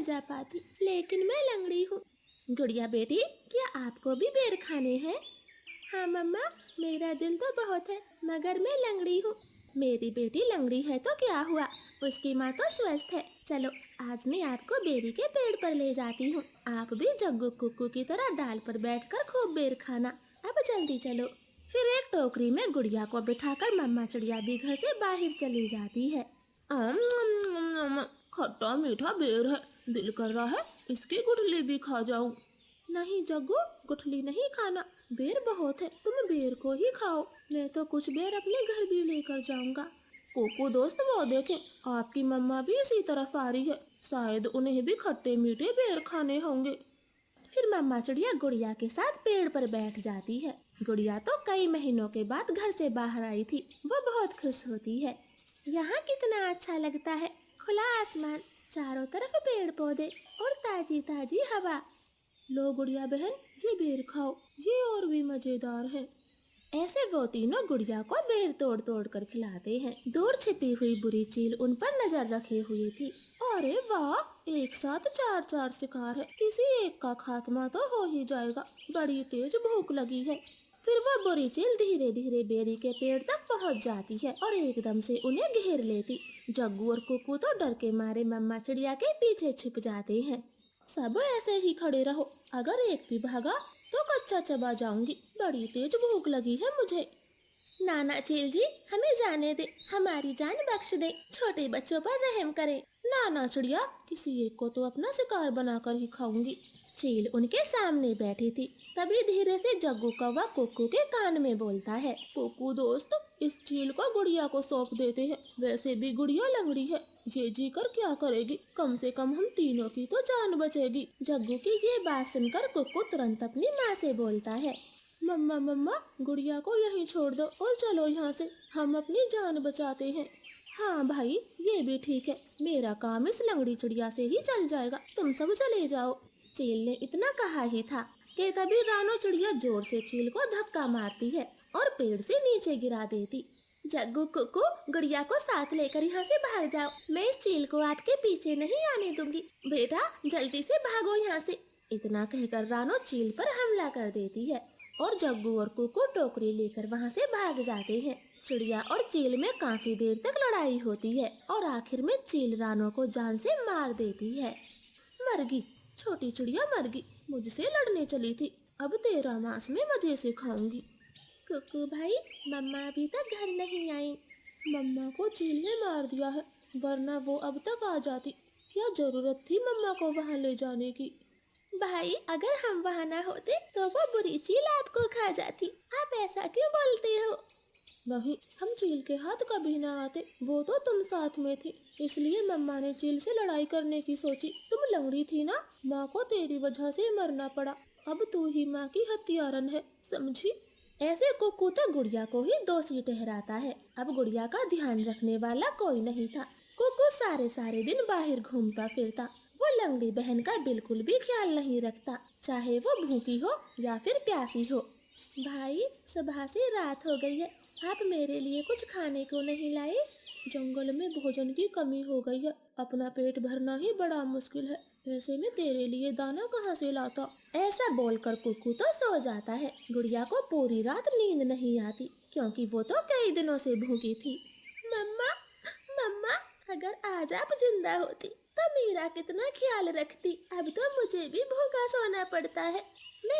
जा पाती, लेकिन मैं लंगड़ी हूँ। गुड़िया बेटी, क्या आपको भी बेर खाने हैं? हाँ मम्मा, मेरा दिल तो बहुत है, मगर मैं लंगड़ी हूँ। मेरी बेटी लंगड़ी है तो क्या हुआ, उसकी माँ तो स्वस्थ है। चलो आज मैं आपको बेरी के पेड़ पर ले जाती हूँ। आप भी जग्गू कुक्कू की तरह डाल पर बैठकर खूब बेर खाना। अब जल्दी चलो। फिर एक टोकरी में गुड़िया को बिठाकर मम्मा चिड़िया भी घर से बाहर चली जाती है। खट्टा मीठा बेर है, दिल कर रहा है इसकी गुठली भी खा जाऊं। नहीं जग्गू, गुठली नहीं खाना, बेर बहुत है, तुम बेर को ही खाओ। मैं तो कुछ बेर अपने घर भी लेकर जाऊंगा। कोको दोस्त, वो देखें, आपकी मम्मा भी इसी तरफ आ रही है, शायद उन्हें भी खट्टे मीठे बेर खाने होंगे। फिर मम्मा चिड़िया गुड़िया के साथ पेड़ पर बैठ जाती है। गुड़िया तो कई महीनों के बाद घर से बाहर आई थी, वो बहुत खुश होती है। यहाँ कितना अच्छा लगता है, खुला आसमान, चारों तरफ पेड़ पौधे और ताजी ताजी हवा। लो गुड़िया बहन, ये बेर खाओ, ये और भी मजेदार है। ऐसे वो तीनों गुड़िया को बेर तोड़ तोड़ कर खिलाते हैं। दूर छिपी हुई बुरी चील उन पर नजर रखे हुए थी। अरे वाह, एक साथ चार चार शिकार है, किसी एक का खात्मा तो हो ही जाएगा, बड़ी तेज भूख लगी है। फिर वो बुरी चील धीरे धीरे बेरी के पेड़ तक पहुंच जाती है और एकदम से उन्हें घेर लेती। जग्गू और कुक्कू तो डर के मारे मम्मा चिड़िया के पीछे छिप जाते हैं। सब ऐसे ही खड़े रहो, अगर एक भी भागा तो कच्चा चबा जाऊंगी, बड़ी तेज भूख लगी है मुझे। नाना चील जी, हमें जाने दे, हमारी जान बख्श दे, छोटे बच्चों पर रहम करें। नाना चिड़िया, किसी एक को तो अपना शिकार बनाकर ही खाऊंगी। चील उनके सामने बैठी थी। तभी धीरे से जग्गू कौवा कुक्कू के कान में बोलता है, कुक्कू दोस्त, इस चील को गुड़िया को सौंप देते हैं, वैसे भी गुड़िया लंगड़ी है, ये जी कर क्या करेगी, कम से कम हम तीनों की तो जान बचेगी। जग्गू की ये बात सुनकर कुक्कू तुरंत अपनी माँ से बोलता है, मम्मा मम्मा, गुड़िया को यहीं छोड़ दो और चलो यहाँ से, हम अपनी जान बचाते हैं। हाँ भाई, ये भी ठीक है, मेरा काम इस लंगड़ी चिड़िया से ही चल जाएगा, तुम सब चले जाओ। चील ने इतना कहा ही था कि तभी रानो चिड़िया जोर से चील को धक्का मारती है और पेड़ से नीचे गिरा देती। जग्गू कुक्कू, गुड़िया को साथ लेकर यहाँ से भाग जाओ, मैं इस चील को आपके पीछे नहीं आने दूंगी, बेटा जल्दी से भागो यहाँ से। इतना कहकर रानो चील पर हमला कर देती है और जग्गू और कुक्कू टोकरी लेकर वहाँ से भाग जाते हैं। चिड़िया और चील में काफी देर तक लड़ाई होती है और आखिर में चील रानो को जान से मार देती है। मरगी, छोटी चिड़िया मरगी, मुझसे लड़ने चली थी, अब तेरा मांस में मजे से खाऊंगी। कुक्कू भाई, मम्मा अभी तक घर नहीं आई। मम्मा को चील ने मार दिया है, वरना वो अब तक आ जाती, क्या जरूरत थी मम्मा को वहाँ ले जाने की। भाई, अगर हम वहाँ ना होते तो वो बुरी चील आपको खा जाती, आप ऐसा क्यों बोलते हो? नहीं, हम चील के हाथ कभी ना आते, वो तो तुम साथ में थी, इसलिए मम्मा ने चील से लड़ाई करने की सोची। तुम लंगड़ी थी ना, माँ को तेरी वजह से मरना पड़ा, अब तू ही माँ की हत्यारन है, समझी? ऐसे कुक्कू तो गुड़िया को ही दोषी ठहराता है। अब गुड़िया का ध्यान रखने वाला कोई नहीं था। कुक्कू सारे सारे दिन बाहर घूमता फिरता, वो लंगड़ी बहन का बिल्कुल भी ख्याल नहीं रखता, चाहे वो भूखी हो या फिर प्यासी हो। भाई, सुबह से रात हो गई है, आप मेरे लिए कुछ खाने को नहीं लाए? जंगल में भोजन की कमी हो गई है, अपना पेट भरना ही बड़ा मुश्किल है, ऐसे में तेरे लिए दाना कहाँ से लाता? ऐसा बोलकर कुक्कू तो सो जाता है। गुड़िया को पूरी रात नींद नहीं आती, क्योंकि वो तो कई दिनों से भूखी थी। मम्मा, मम्मा, अगर आज आप जिंदा होती तो मेरा कितना ख्याल रखती, अब तो मुझे भी भूखा सोना पड़ता है, मैं